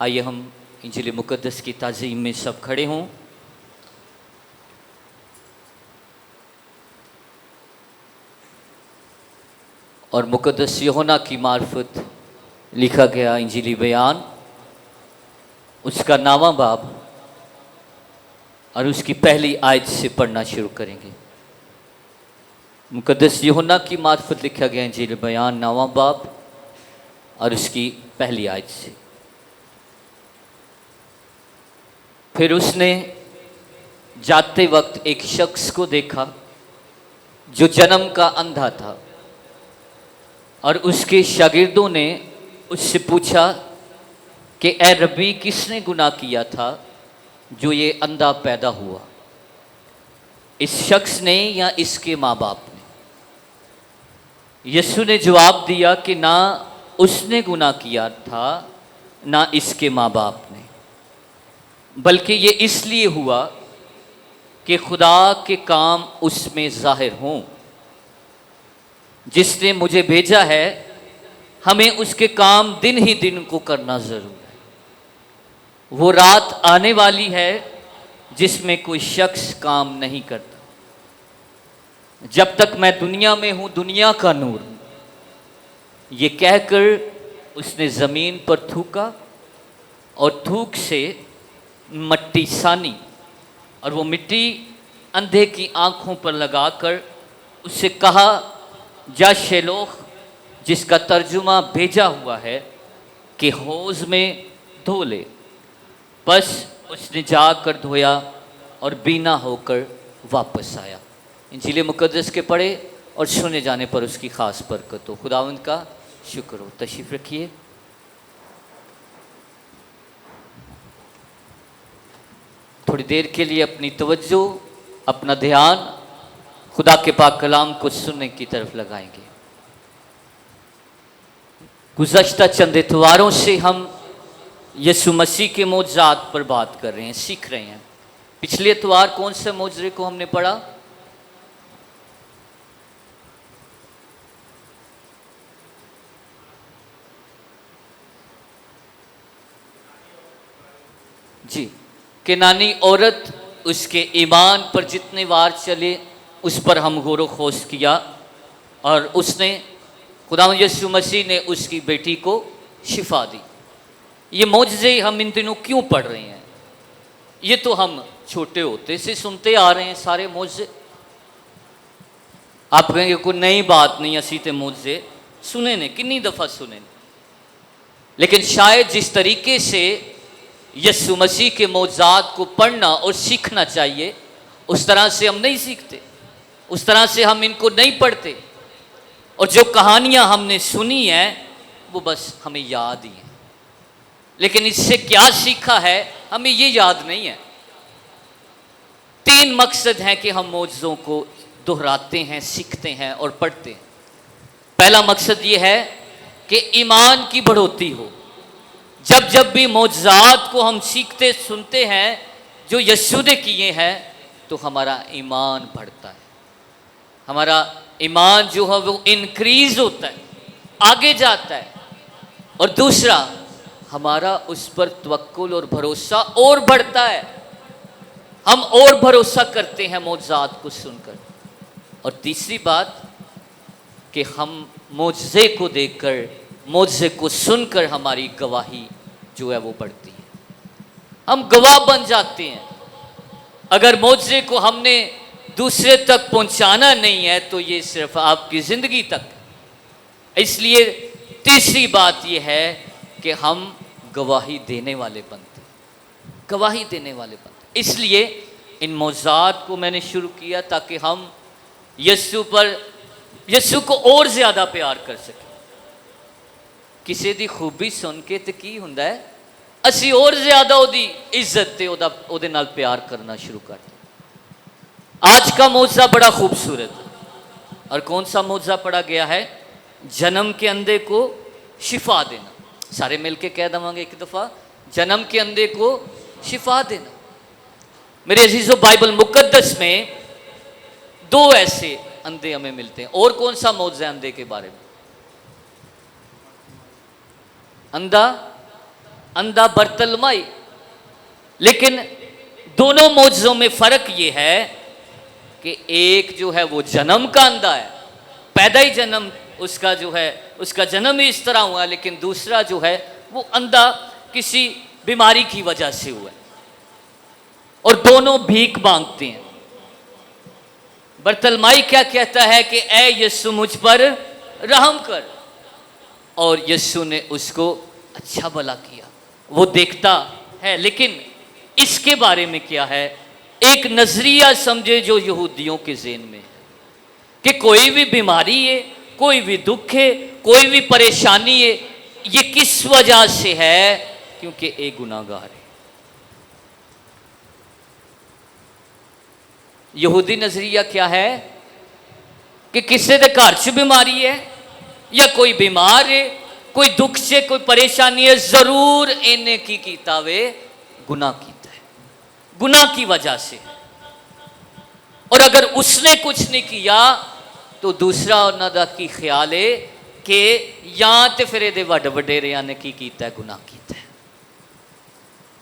आइए हम इंजील मुक़द्दस की ताज़ीम में सब खड़े हों। और मुक़द्दस यूहन्ना की मार्फत लिखा गया इंजीली बयान, उसका 9वां बाब और उसकी पहली आयत से पढ़ना शुरू करेंगे। मुक़द्दस यूहन्ना की मार्फत लिखा गया इंजील बयान 9वां बाब और उसकी पहली आयत से। फिर उसने जाते वक्त एक शख्स को देखा जो जन्म का अंधा था, और उसके शागिर्दों ने उससे पूछा कि ए रब्बी, किसने गुनाह किया था जो ये अंधा पैदा हुआ, इस शख्स ने या इसके माँ बाप ने? यीशु ने जवाब दिया कि ना उसने गुनाह किया था ना इसके माँ बाप ने, बल्कि ये इसलिए हुआ कि खुदा के काम उसमें ज़ाहिर हों। जिसने मुझे भेजा है, हमें उसके काम दिन ही दिन को करना ज़रूर है। वो रात आने वाली है जिसमें कोई शख्स काम नहीं करता। जब तक मैं दुनिया में हूँ, दुनिया का नूर हूँ। ये कहकर उसने ज़मीन पर थूका और थूक से मिट्टी सानी, और वो मिट्टी अंधे की आंखों पर लगाकर उससे कहा, जा शेलोख, जिसका तर्जुमा भेजा हुआ है, कि हौज़ में धो ले। बस उसने जाकर धोया और बीना होकर वापस आया। इंजील मुक़द्दस के पढ़े और सुने जाने पर उसकी ख़ास बरकत हो। खुदावंद का शुक्र हो। तशरीफ़ रखिए। थोड़ी देर के लिए अपनी तवज्जो, अपना ध्यान खुदा के पाक कलाम को सुनने की तरफ लगाएंगे। गुज़श्ता चंद इतवारों से हम यीशु मसीह के मौजज़ात पर बात कर रहे हैं, सीख रहे हैं। पिछले इतवार कौन से मौजज़े को हमने पढ़ा? जी, केनानी औरत, उसके ईमान पर जितने वार चले उस पर हम गौर खोज किया, और उसने खुदा यीशु मसीह ने उसकी बेटी को शिफा दी। ये मौजज़े हम इन दिनों क्यों पढ़ रहे हैं? ये तो हम छोटे होते से सुनते आ रहे हैं सारे मौजज़े। आप कहेंगे कोई नई बात नहीं, असी ते मौजज़े सुने ने, कितनी दफ़ा सुने ने, लेकिन शायद जिस तरीके से यीशु मसीह के मौजज़ात को पढ़ना और सीखना चाहिए, उस तरह से हम नहीं सीखते, उस तरह से हम इनको नहीं पढ़ते। और जो कहानियाँ हमने सुनी हैं वो बस हमें याद ही हैं, लेकिन इससे क्या सीखा है हमें ये याद नहीं है। 3 मकसद हैं कि हम मौजज़ों को दोहराते हैं, सीखते हैं और पढ़ते हैं। पहला मकसद ये है कि ईमान की बढ़ोतरी हो। जब जब भी मौजज़ात को हम सीखते सुनते हैं जो यीशु ने किए हैं, तो हमारा ईमान बढ़ता है, हमारा ईमान जो है वो इंक्रीज होता है, आगे जाता है। और दूसरा, हमारा उस पर तवक्कुल और भरोसा और बढ़ता है, हम और भरोसा करते हैं मौजज़ात को सुनकर। और तीसरी बात कि हम मौजज़े को देखकर, मौजज़े को सुनकर हमारी गवाही जो है वो बढ़ती है, हम गवाह बन जाते हैं। अगर मौजज़े को हमने दूसरे तक पहुंचाना नहीं है तो ये सिर्फ आपकी ज़िंदगी तक। इसलिए तीसरी बात ये है कि हम गवाही देने वाले बनते, गवाही देने वाले बनते। इसलिए इन मौजज़ात को मैंने शुरू किया ताकि हम यीशु को और ज़्यादा प्यार कर सकें। किसी दी खूबी सुन के तो की हुंदा है, असी और ज़्यादा ओदी इज्जत ते ओदे नाल प्यार करना शुरू कर दें। आज का मौजज़ा बड़ा खूबसूरत है। और कौन सा मौजज़ा पढ़ा गया है? जन्म के अंधे को शिफा देना। सारे मिलके कह देवांगे एक दफ़ा, जन्म के अंधे को शिफा देना। मेरे अजीज़ों, बाइबल मुक़द्दस में 2 ऐसे अंधे हमें मिलते हैं। और कौन सा मौजज़ा है अंधे के बारे में? अंधा अंधा बरतलमाई। लेकिन दोनों मौजज़ों में फ़र्क ये है कि एक जो है वो जन्म का अंधा है, पैदा ही जन्म उसका जो है उसका जन्म ही इस तरह हुआ, लेकिन दूसरा जो है वो अंधा किसी बीमारी की वजह से हुआ है, और दोनों भीख मांगते हैं। बरतलमाई क्या कहता है कि ऐ यीशु मुझ पर रहम कर, और यीशु ने उसको अच्छा भला किया। वो देखता है, लेकिन इसके बारे में क्या है, एक नजरिया समझे जो यहूदियों के ज़हन में है कि कोई भी बीमारी है, कोई भी दुख है, कोई भी परेशानी है, ये किस वजह से है, क्योंकि एक गुनाहगार है। यहूदी नजरिया क्या है कि किसी के घर च बीमारी है या कोई बीमार है, कोई दुख से कोई परेशानी है, जरूर इन्हें की कीता वे गुनाह कीता है, गुनाह की वजह से। और अगर उसने कुछ नहीं किया तो दूसरा उन्होंने की ख्याल है कि या तो फिर ये वड वडेरिया ने की कीता है, गुनाह कीता है,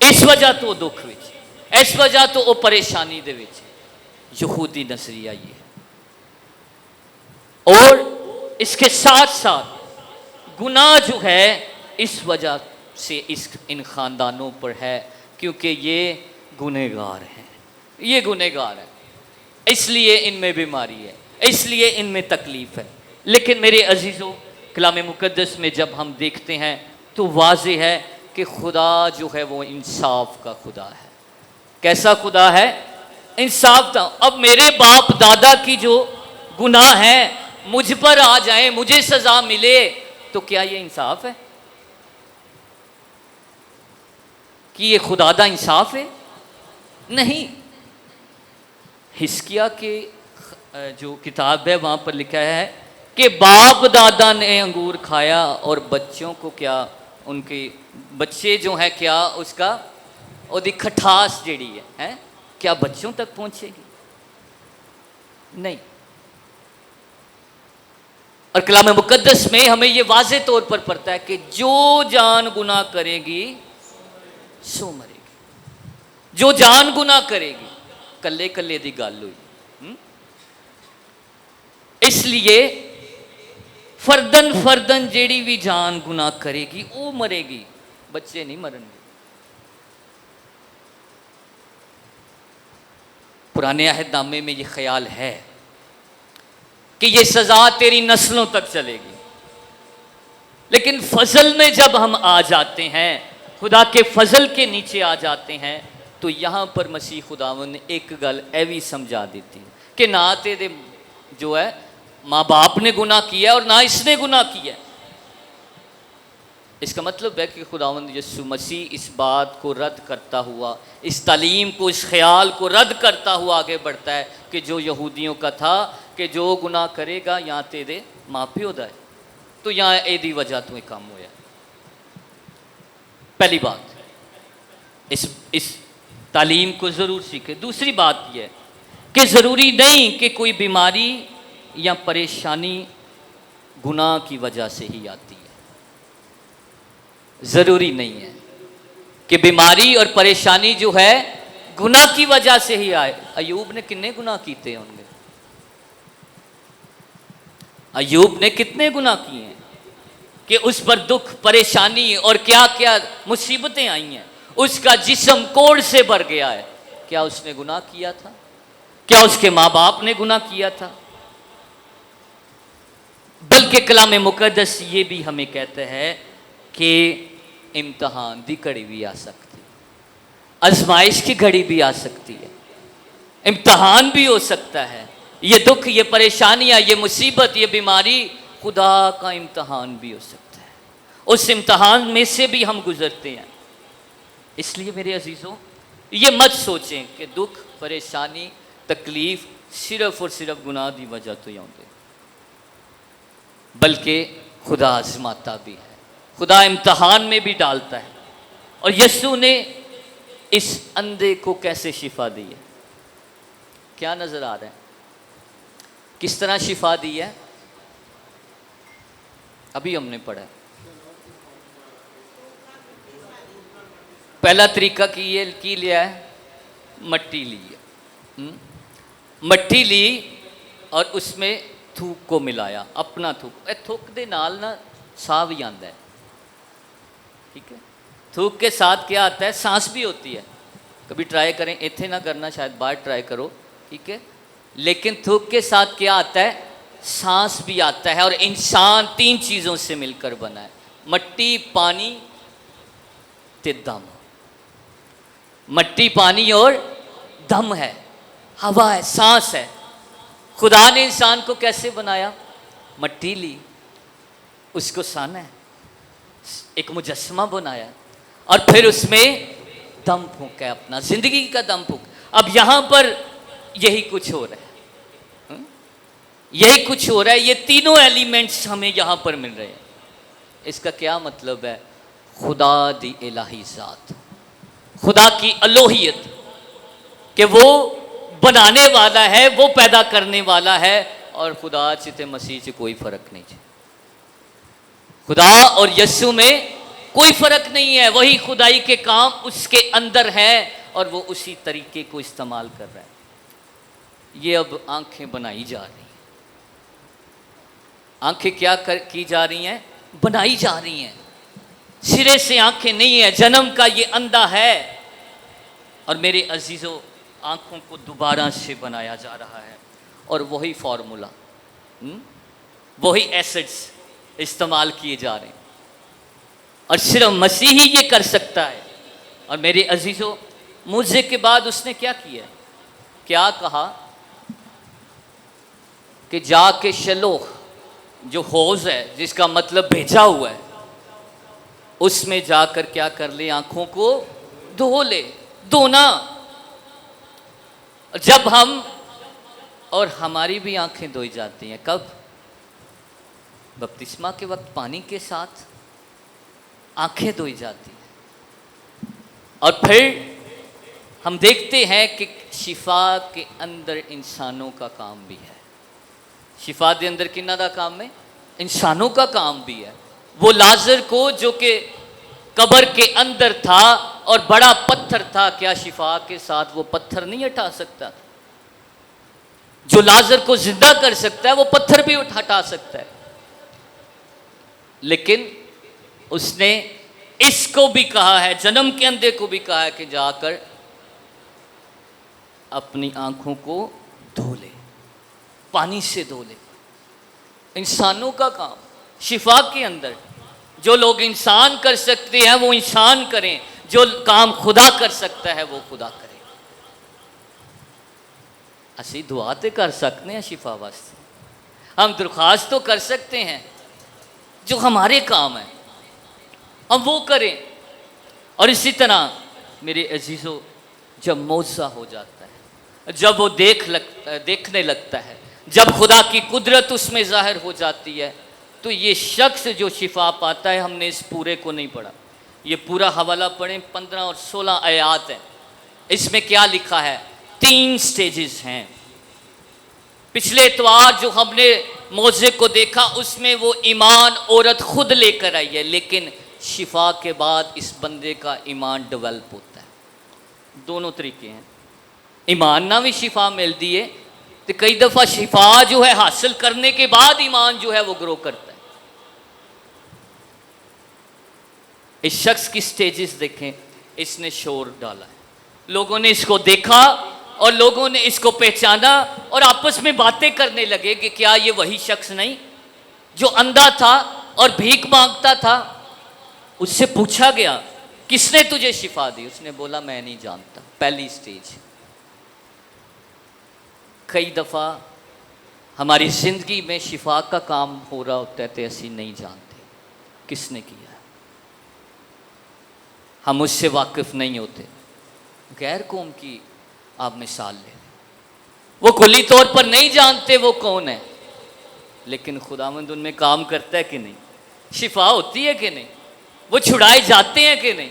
इस वजह तो दुख विच, इस वजह तो वो परेशानी दे विच। यहूदी नजरिया ये है। और इसके साथ साथ गुनाह जो है इस वजह से इन खानदानों पर है क्योंकि ये गुनहगार हैं, ये गुनहगार हैं, इसलिए इनमें बीमारी है, इसलिए इनमें तकलीफ है। लेकिन मेरे अजीज़ों, कलाम मुक़द्दस में जब हम देखते हैं तो वाज़ेह है कि खुदा जो है वो इंसाफ का खुदा है। कैसा खुदा है? इंसाफ था। अब मेरे बाप दादा की जो गुनाह है मुझ पर आ जाए, मुझे सजा मिले, तो क्या ये इंसाफ है? कि ये खुदा दा इंसाफ है? नहीं। हिस्किया के जो किताब है वहां पर लिखा है कि बाप दादा ने अंगूर खाया और बच्चों को क्या, उनके बच्चे जो है क्या उसका ओदी खटास जेड़ी है क्या बच्चों तक पहुंचेगी? नहीं। और कलाम मुकद्दस में हमें यह वाज़े तौर पर पड़ता है कि जो जान गुनाह करेगी सो मरेगी। जो जान गुनाह करेगी, कल्ले कल्ले दी गल हुई। इसलिए फर्दन फर्दन जेड़ी भी जान गुनाह करेगी वो मरेगी, बच्चे नहीं मरेंगे। पुराने अहदनामे में ये ख्याल है कि ये सज़ा तेरी नस्लों तक चलेगी, लेकिन फजल में जब हम आ जाते हैं, खुदा के फजल के नीचे आ जाते हैं, तो यहाँ पर मसीह खुदावंद ने एक गल ए भी समझा देती है कि ना तेरे जो है माँ बाप ने गुनाह किया और ना इसने गुनाह किया। इसका मतलब है कि खुदावंद यीशु मसीह इस बात को रद्द करता हुआ, इस तालीम को, इस ख्याल को रद्द करता हुआ आगे बढ़ता है कि जो यहूदियों का था कि जो गुनाह करेगा यहाँ तेरे माफी होता है, तो यहाँ एदी वजह तो काम होया। पहली बात इस तालीम को ज़रूर सीखे। दूसरी बात यह कि ज़रूरी नहीं कि कोई बीमारी या परेशानी गुनाह की वजह से ही आती है। ज़रूरी नहीं है कि बीमारी और परेशानी जो है गुनाह की वजह से ही आए। अयूब ने कितने गुनाह किए होंगे? अयूब ने कितने गुनाह किए हैं कि उस पर दुख, परेशानी और क्या क्या मुसीबतें आई हैं। उसका जिस्म कोढ़ से भर गया है। क्या उसने गुनाह किया था? क्या उसके माँ बाप ने गुनाह किया था? बल्कि कलाम मुकद्दस ये भी हमें कहता है कि इम्तहान की घड़ी भी आ सकती है, आजमाइश की घड़ी भी आ सकती है, इम्तहान भी हो सकता है। ये दुख, ये परेशानियां, ये मुसीबत, ये बीमारी खुदा का इम्तहान भी हो सकता है। उस इम्तहान में से भी हम गुजरते हैं। इसलिए मेरे अजीज़ों, ये मत सोचें कि दुख, परेशानी, तकलीफ सिर्फ और सिर्फ गुनाह की वजह तो आते, बल्कि खुदा आजमाता भी है, खुदा इम्तहान में भी डालता है। और यीशु ने इस अंधे को कैसे शिफा दी है? क्या नजर आ रहा है? किस तरह शिफा दी है? अभी हमने पढ़ा। पहला तरीका की लिया है, मट्टी ली है। मट्टी ली और उसमें थूक को मिलाया, अपना थूक। थूक दे नाल ना साह भी आता है, ठीक है। थूक के साथ क्या आता है, सांस भी होती है। कभी ट्राई करें, इतने ना करना, शायद बाहर ट्राई करो, ठीक है। लेकिन थूक के साथ क्या आता है, सांस भी आता है। और इंसान 3 चीज़ों से मिलकर बना है, मट्टी, पानी ते दम। मट्टी, पानी और दम है, हवा है, सांस है। खुदा ने इंसान को कैसे बनाया, मट्टी ली, उसको साना है, एक मुजस्समा बनाया और फिर उसमें दम फूंका है, अपना जिंदगी का दम फूंक। अब यहां पर यही कुछ हो रहा है, यही कुछ हो रहा है। ये तीनों एलिमेंट्स हमें यहां पर मिल रहे हैं। इसका क्या मतलब है, खुदा दी इलाही ज़ात, खुदा की अलोहियत, कि वो बनाने वाला है, वो पैदा करने वाला है। और खुदा चिते मसीह से कोई फर्क नहीं है। खुदा और यीशु में कोई फर्क नहीं है, वही खुदाई के काम उसके अंदर है और वो उसी तरीके को इस्तेमाल कर रहा है। ये अब आंखें बनाई जा रही हैं। आंखें क्या की जा रही हैं, बनाई जा रही हैं। सिरे से आंखें नहीं है, जन्म का ये अंधा है। और मेरे अजीजों, आंखों को दोबारा से बनाया जा रहा है और वही फार्मूला, वही एसिड्स इस्तेमाल किए जा रहे हैं और सिर्फ मसीह ही ये कर सकता है। और मेरे अजीजों, मुझे के बाद उसने क्या किया, क्या कहा कि जाके शलोह, जो हौज है, जिसका मतलब भेजा हुआ है, उसमें जाकर क्या कर ले, आंखों को धो ले। धोना, जब हम और हमारी भी आंखें धोई जाती हैं, कब, बपतिस्मा के वक्त पानी के साथ आंखें धोई जाती हैं। और फिर हम देखते हैं कि शिफा के अंदर इंसानों का काम भी है। शिफा के अंदर किन्ना दा काम है, इंसानों का काम भी है। वो लाजर को जो कि कब्र के अंदर था और बड़ा पत्थर था, क्या शिफा के साथ वो पत्थर नहीं हटा सकता? जो लाजर को जिंदा कर सकता है वो पत्थर भी हटा सकता है। लेकिन उसने इसको भी कहा है, जन्म के अंधे को भी कहा है कि जाकर अपनी आंखों को धो ले, पानी से धो ले। इंसानों का काम शिफा के अंदर, जो लोग इंसान कर सकते हैं वो इंसान करें, जो काम खुदा कर सकता है वो खुदा करे। असी दुआ तो कर सकते हैं शिफा वास्ते, हम दरख्वास्त तो कर सकते हैं, जो हमारे काम है हम वो करें। और इसी तरह मेरे अजीज़ों, जब मौजा हो जाता है, जब वो देखने लगता है, जब खुदा की कुदरत उसमें ज़ाहिर हो जाती है, तो ये शख्स जो शिफा पाता है, हमने इस पूरे को नहीं पढ़ा, ये पूरा हवाला पढ़ें, 15 और 16 आयात हैं। इसमें क्या लिखा है, 3 स्टेजेस हैं। पिछले इतवार जो हमने मौजे को देखा, उसमें वो ईमान औरत खुद लेकर आई है, लेकिन शिफा के बाद इस बंदे का ईमान डेवलप होता है। दोनों तरीके हैं, ईमान ना भी शिफा मिलती है, तो कई दफ़ा शिफा जो है हासिल करने के बाद ईमान जो है वो ग्रो करता है। इस शख्स की स्टेजेस देखें, इसने शोर डाला है, लोगों ने इसको देखा और लोगों ने इसको पहचाना और आपस में बातें करने लगे कि क्या ये वही शख्स नहीं जो अंधा था और भीख मांगता था? उससे पूछा गया, किसने तुझे शिफा दी? उसने बोला, मैं नहीं जानता। पहली स्टेज। कई दफ़ा हमारी ज़िंदगी में शिफा का काम हो रहा होता है तो ऐसी नहीं जानते किसने किया, हम उससे वाकिफ़ नहीं होते। गैर कौम की आप मिसाल लें, वो खुली तौर पर नहीं जानते वो कौन है, लेकिन खुदावंद उनमें काम करता है कि नहीं, शिफा होती है कि नहीं, वो छुड़ाए जाते हैं कि नहीं,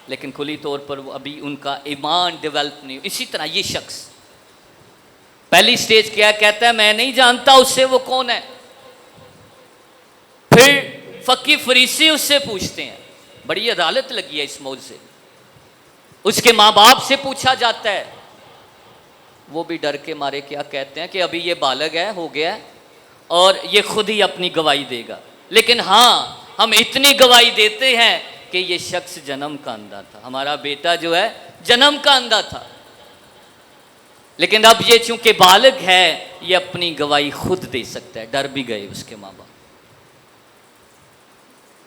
लेकिन खुली तौर पर वो अभी उनका ईमान डेवलप नहीं। इसी तरह ये शख्स पहली स्टेज क्या कहता है, मैं नहीं जानता उससे वो कौन है। फिर फकी फरीसी उससे पूछते हैं, बड़ी अदालत लगी है इस मौज से, उसके माँ बाप से पूछा जाता है, वो भी डर के मारे क्या कहते हैं कि अभी ये बालग है, हो गया है और ये खुद ही अपनी गवाही देगा। लेकिन हाँ, हम इतनी गवाही देते हैं कि ये शख्स जन्म का अंधा था, हमारा बेटा जो है जन्म का अंधा था। लेकिन अब ये चूंकि बालग है, ये अपनी गवाही खुद दे सकता है। डर भी गए उसके माँ बाप।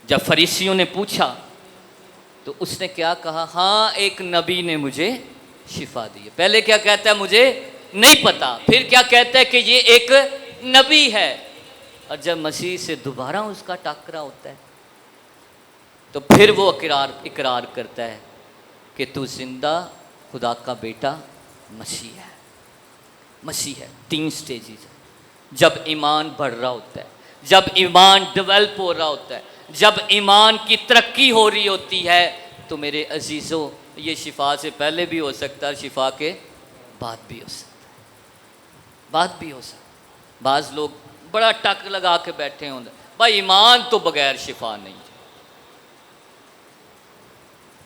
जब फरीसियों ने पूछा तो उसने क्या कहा, हाँ एक नबी ने मुझे शिफा दी है। पहले क्या कहता है, मुझे नहीं पता, फिर क्या कहता है कि ये एक नबी है। और जब मसीह से दोबारा उसका टकरा होता है तो फिर वो इकरार करता है कि तू जिंदा खुदा का बेटा मसीह है। मसीह है। 3 स्टेजेस है। जब ईमान बढ़ रहा होता है, जब ईमान डेवलप हो रहा होता है, जब ईमान की तरक्की हो रही होती है, तो मेरे अजीज़ों, ये शिफा से पहले भी हो सकता है, शिफा के बाद भी हो सकता है, बाद भी हो सकता है। बाज़ लोग बड़ा टक लगा के बैठे होंगे, भाई ईमान तो बगैर शिफा नहीं है।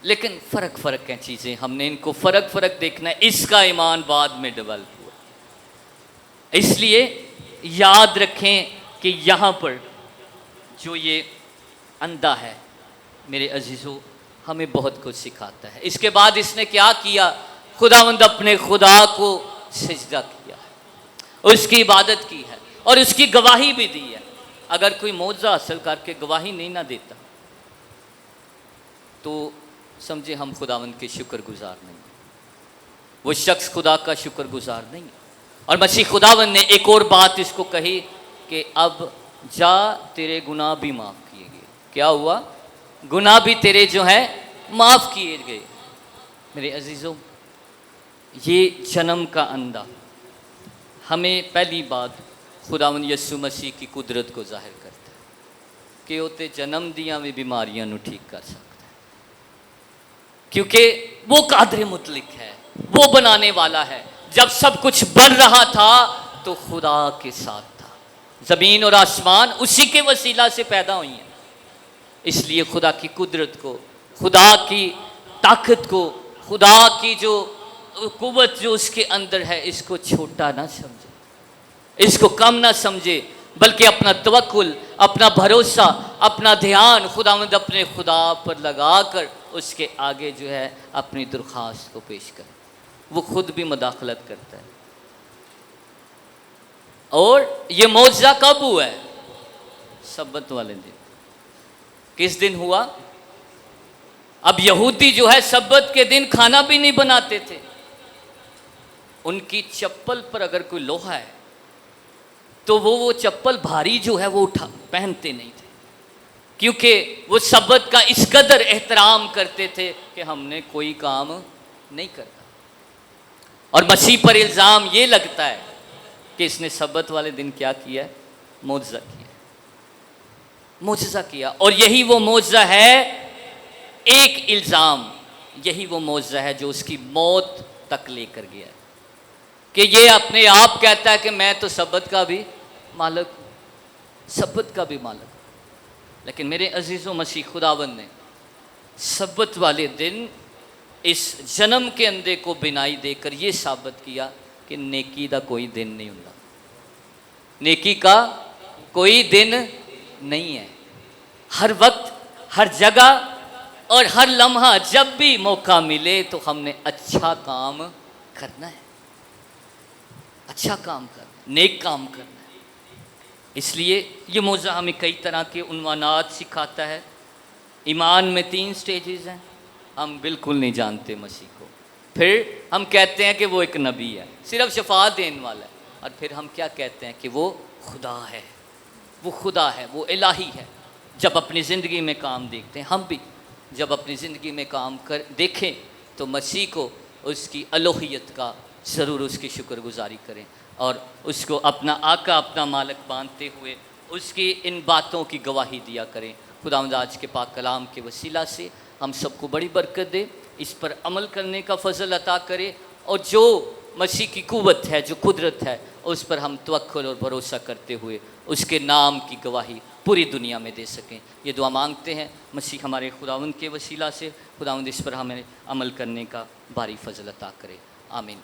लेकिन फ़र्क हैं चीज़ें, हमने इनको फ़र्क देखना है। इसका ईमान बाद में डेवलप हुआ, इसलिए याद रखें कि यहाँ पर जो ये अंधा है, मेरे अजीज़ों, हमें बहुत कुछ सिखाता है। इसके बाद इसने क्या किया, खुदावंद अपने खुदा को सिजदा किया है, उसकी इबादत की है और उसकी गवाही भी दी है। अगर कोई मौजज़ा हासिल करके गवाही नहीं ना देता तो समझे हम खुदावंद के शुक्रगुजार नहीं, वो शख्स खुदा का शुक्रगुजार नहीं। और मसीह खुदावंद ने एक और बात इसको कही कि अब जा, तेरे गुनाह भी माफ़ किए गए। क्या हुआ, गुनाह भी तेरे जो है माफ़ किए गए। मेरे अजीज़ों, ये जन्म का अंधा हमें पहली बात खुदावंद यसु मसीह की कुदरत को जाहिर करता है कि उते जन्म दियां भी बीमारियां नू ठीक कर सकता है, क्योंकि वो कादर मुतलिक है, वो बनाने वाला है। जब सब कुछ बन रहा था तो खुदा के साथ था। ज़मीन और आसमान उसी के वसीला से पैदा हुई हैं। इसलिए खुदा की कुदरत को, खुदा की ताकत को, खुदा की जो कुव्वत जो उसके अंदर है, इसको छोटा ना समझे, इसको कम ना समझे, बल्कि अपना तवक्कुल, अपना भरोसा, अपना ध्यान खुदावंद अपने खुदा पर लगाकर उसके आगे जो है अपनी दरख्वास्त को पेश करे। वो खुद भी मदाखलत करता है। और ये मौजज़ा कब हुआ है, सब्बत वाले दिन। किस दिन हुआ? अब यहूदी जो है सब्बत के दिन खाना भी नहीं बनाते थे। उनकी चप्पल पर अगर कोई लोहा है तो वो चप्पल भारी जो है वो उठा पहनते नहीं थे, क्योंकि वो सब्बत का इस कदर एहतराम करते थे कि हमने कोई काम नहीं करता। और मसीह पर इल्ज़ाम ये लगता है कि इसने सब्बत वाले दिन क्या किया, मौजज़ा किया, मौजज़ा किया। और यही वो मौजज़ा है, एक इल्ज़ाम, यही वो मौजज़ा है जो उसकी मौत तक लेकर गया है। कि ये अपने आप कहता है कि मैं तो सब्बत का भी मालिक, सब्बत का भी मालिक। लेकिन मेरे अजीज़ों, मसीह खुदावंद ने सब्बत वाले दिन इस जन्म के अंधे को बिनाई देकर ये साबित किया कि नेकी का कोई दिन नहीं होता, नेकी का कोई दिन नहीं है। हर वक्त, हर जगह और हर लम्हा जब भी मौका मिले तो हमने अच्छा काम करना है, अच्छा काम करना, नेक काम करना है। इसलिए ये मौज़ा हमें कई तरह के उन्वानात सिखाता है। ईमान में 3 स्टेजेस हैं। हम बिल्कुल नहीं जानते मसीह को, फिर हम कहते हैं कि वो एक नबी है, सिर्फ शफाअत देने वाला है, और फिर हम क्या कहते हैं कि वो खुदा है, वो खुदा है, वो इलाही है। जब अपनी ज़िंदगी में काम देखते हैं, हम भी जब अपनी ज़िंदगी में काम कर देखें तो मसीह को, उसकी अलोहियत का ज़रूर उसकी शुक्रगुजारी करें और उसको अपना आका, अपना मालिक मानते हुए उसकी इन बातों की गवाही दिया करें। खुदावंद आज के पाक कलाम के वसीला से हम सबको बड़ी बरकत दे, इस पर अमल करने का फजल अता करे, और जो मसीह की कुव्वत है, जो कुदरत है, उस पर हम तवक्कुल और भरोसा करते हुए उसके नाम की गवाही पूरी दुनिया में दे सकें। ये दुआ मांगते हैं मसीह हमारे खुदावंद के वसीला से, खुदावंद इस पर हमें अमल करने का भारी फजल अता करे। आमीन।